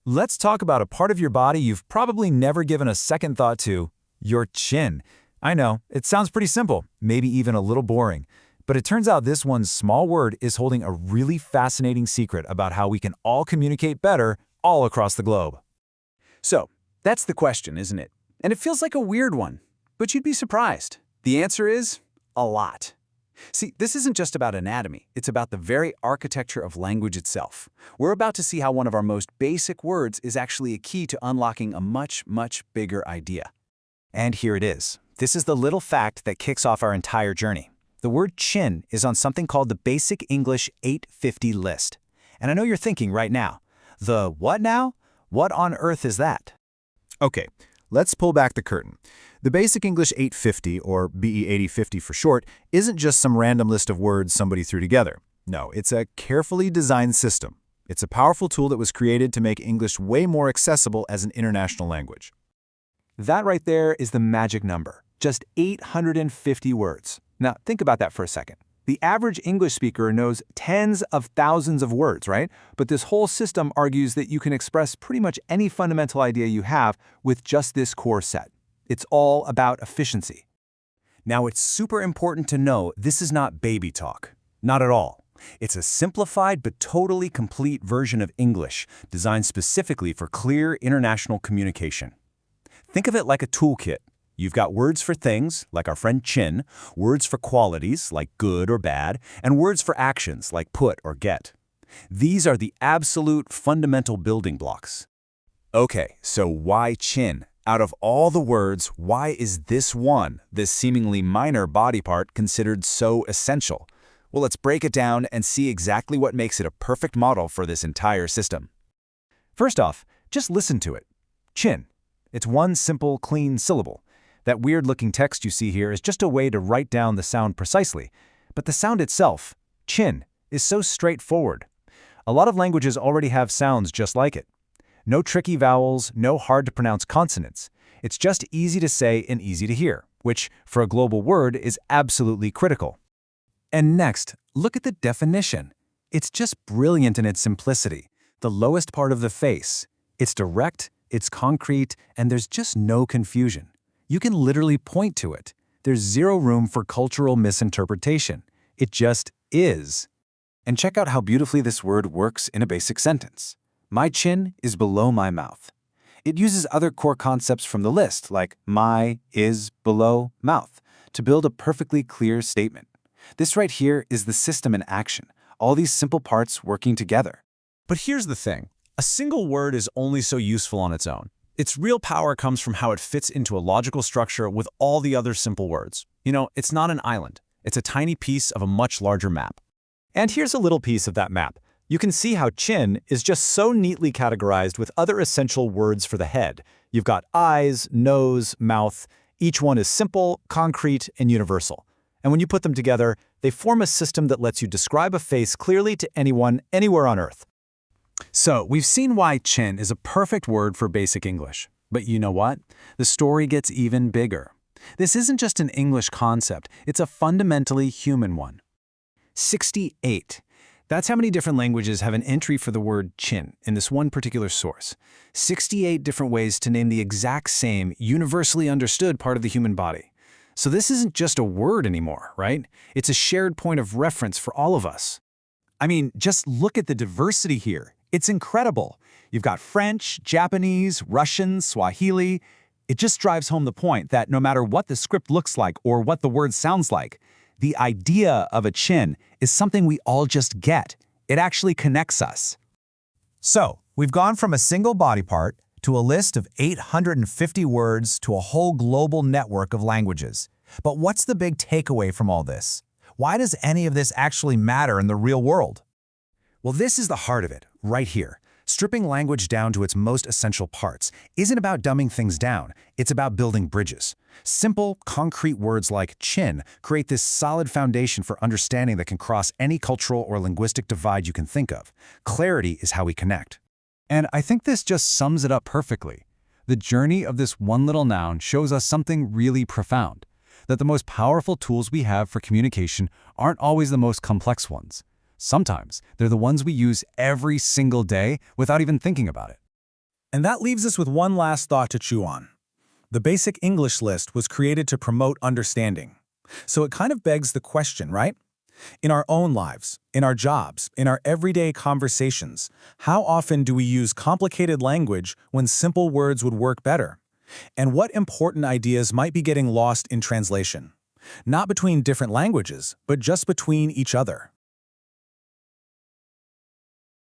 Let's talk about a part of your body you've probably never given a second thought to, your chin. I know, it sounds pretty simple, maybe even a little boring, but it turns out this one small word is holding a really fascinating secret about how we can all communicate better all across the globe. So, that's the question, isn't it? And it feels like a weird one, but you'd be surprised. The answer is a lot. See, this isn't just about anatomy, it's about the very architecture of language itself. We're about to see how one of our most basic words is actually a key to unlocking a much, much bigger idea. And here it is. This is the little fact that kicks off our entire journey. The word chin is on something called the Basic English 850 list. And I know you're thinking right now, the what now? What on earth is that? Okay, let's pull back the curtain. The Basic English 850, or BE 8050 for short, isn't just some random list of words somebody threw together. No, it's a carefully designed system. It's a powerful tool that was created to make English way more accessible as an international language. That right there is the magic number, just 850 words. Now, think about that for a second. The average English speaker knows tens of thousands of words, right? But this whole system argues that you can express pretty much any fundamental idea you have with just this core set. It's all about efficiency. Now, it's super important to know this is not baby talk. Not at all. It's a simplified but totally complete version of English designed specifically for clear international communication. Think of it like a toolkit. You've got words for things, like our friend chin, words for qualities, like good or bad, and words for actions, like put or get. These are the absolute fundamental building blocks. Okay, so why chin? Out of all the words, why is this one, this seemingly minor body part, considered so essential? Well, let's break it down and see exactly what makes it a perfect model for this entire system. First off, just listen to it. Chin. It's one simple, clean syllable. That weird-looking text you see here is just a way to write down the sound precisely. But the sound itself, chin, is so straightforward. A lot of languages already have sounds just like it. No tricky vowels, no hard-to-pronounce consonants. It's just easy to say and easy to hear, which, for a global word, is absolutely critical. And next, look at the definition. It's just brilliant in its simplicity. The lowest part of the face. It's direct, it's concrete, and there's just no confusion. You can literally point to it. There's zero room for cultural misinterpretation. It just is. And check out how beautifully this word works in a basic sentence. My chin is below my mouth. It uses other core concepts from the list, like my is below mouth, to build a perfectly clear statement. This right here is the system in action, all these simple parts working together. But here's the thing. A single word is only so useful on its own. Its real power comes from how it fits into a logical structure with all the other simple words. You know, it's not an island. It's a tiny piece of a much larger map. And here's a little piece of that map. You can see how chin is just so neatly categorized with other essential words for the head. You've got eyes, nose, mouth. Each one is simple, concrete, and universal. And when you put them together, they form a system that lets you describe a face clearly to anyone, anywhere on Earth. So, we've seen why chin is a perfect word for basic English. But you know what? The story gets even bigger. This isn't just an English concept, it's a fundamentally human one. 68. That's how many different languages have an entry for the word chin in this one particular source. 68 different ways to name the exact same, universally understood part of the human body. So this isn't just a word anymore, right? It's a shared point of reference for all of us. I mean, just look at the diversity here. It's incredible. You've got French, Japanese, Russian, Swahili. It just drives home the point that no matter what the script looks like or what the word sounds like, the idea of a chin is something we all just get. It actually connects us. So, we've gone from a single body part to a list of 850 words to a whole global network of languages. But what's the big takeaway from all this? Why does any of this actually matter in the real world? Well, this is the heart of it, right here. Stripping language down to its most essential parts isn't about dumbing things down, it's about building bridges. Simple, concrete words like chin create this solid foundation for understanding that can cross any cultural or linguistic divide you can think of. Clarity is how we connect. And I think this just sums it up perfectly. The journey of this one little noun shows us something really profound, that the most powerful tools we have for communication aren't always the most complex ones. Sometimes they're the ones we use every single day without even thinking about it. And that leaves us with one last thought to chew on. The basic English list was created to promote understanding. So it kind of begs the question, right? In our own lives, in our jobs, in our everyday conversations, how often do we use complicated language when simple words would work better? And what important ideas might be getting lost in translation? Not between different languages, but just between each other.